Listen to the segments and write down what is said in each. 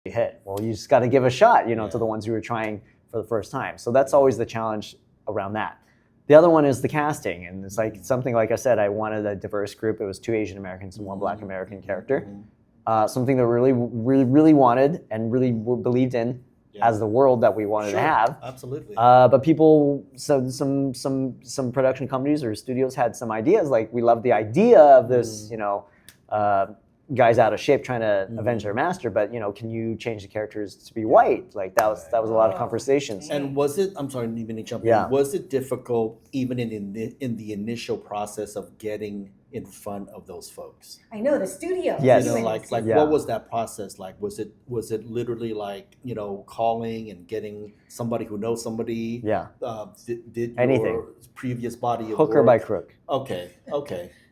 hit. Well, you just got to give a shot, to the ones who were trying for the first time. So that's always the challenge around that. The other one is the casting, and it's like something like I said, I wanted a diverse group. It was 2 Asian Americans and 1 Black American character. Something that really wanted and really believed in as the world that we wanted to have. Absolutely. But people, so some production companies or studios had some ideas. Like, we love the idea of this, guys out of shape trying to avenge their master, but can you change the characters to be white? Like, that was a lot of conversations. And was it? I'm sorry, even to jump in. Was it difficult even in the initial process of getting in front of those folks? I know the studio. Yes. What was that process like? Was it literally like calling and getting somebody who knows somebody? Yeah. Did anything. Your previous body of hook or work? by crook. Okay.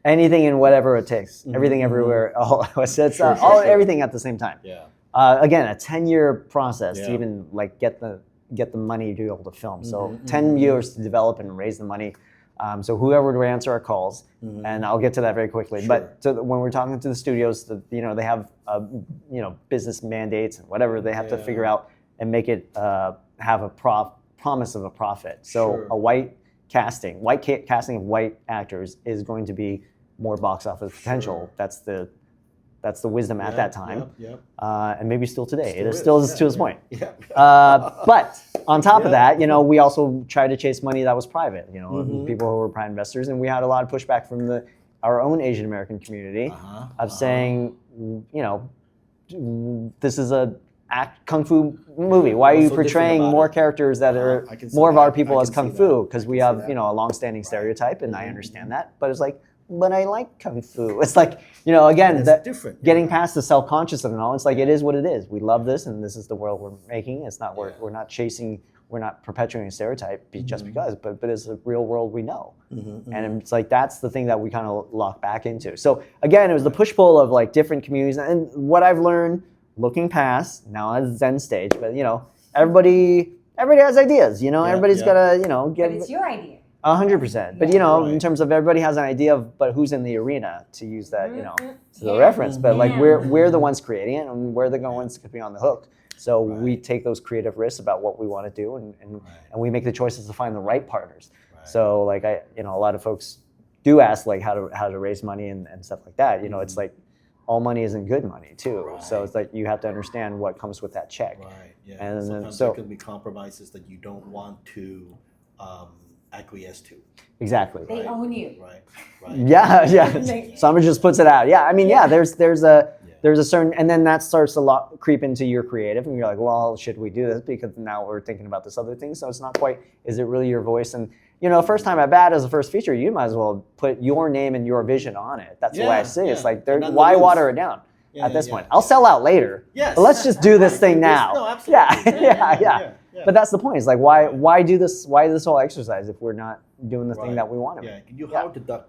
Anything and whatever it takes. Everything everywhere. Everything at the same time. Yeah. Again, a 10-year process to even like get the money to be able to film. So 10 years to develop and raise the money. So whoever would answer our calls, and I'll get to that very quickly. But when we're talking to the studios, they have business mandates and whatever they have to figure out and make it have a promise of a profit. So a white casting of white actors is going to be more box office potential. That's the wisdom at that time, and maybe still today. It still is to this point. But on top of that, we also tried to chase money that was private. People who were private investors, and we had a lot of pushback from our own Asian American community of saying, this is a kung fu movie. Why are you portraying more characters that are more of our people as kung fu? Because we have a long-standing stereotype, and I understand that. But it's like, but I like kung fu. It's like, again, different. Getting past the self-conscious of it all. It's like, it is what it is. We love this, and this is the world we're making. It's not we're not chasing, we're not perpetuating a stereotype just because, but it's a real world we know. And it's like, that's the thing that we kind of lock back into. So again, it was the push-pull of like different communities, and what I've learned looking past now as Zen stage, but everybody has ideas. Everybody's gotta get. But it's your idea. 100%. But in terms of everybody has an idea of, but who's in the arena to use that, to the reference. But like we're the ones creating it, and we're the ones to be on the hook. So we take those creative risks about what we want to do, and we make the choices to find the right partners. So like a lot of folks do ask like how to raise money and stuff like that. It's like all money isn't good money too. So it's like you have to understand what comes with that check. And sometimes there can be compromises that you don't want to acquiesce to. Exactly. They own you. Right. Yeah. Somebody just puts it out. Yeah. I mean, there's a certain, and then that starts to creep into your creative, and you're like, well, should we do this? Because now we're thinking about this other thing. So it's not quite, is it really your voice? And first time at bat as a first feature, you might as well put your name and your vision on it. That's the way I see it. It's like, why water it down at this point? I'll sell out later. Yes. But let's just do this thing now. No, absolutely. Yeah. But that's the point. It's like, why do this? Why this whole exercise if we're not doing the thing that we want to? Yeah. You how to duck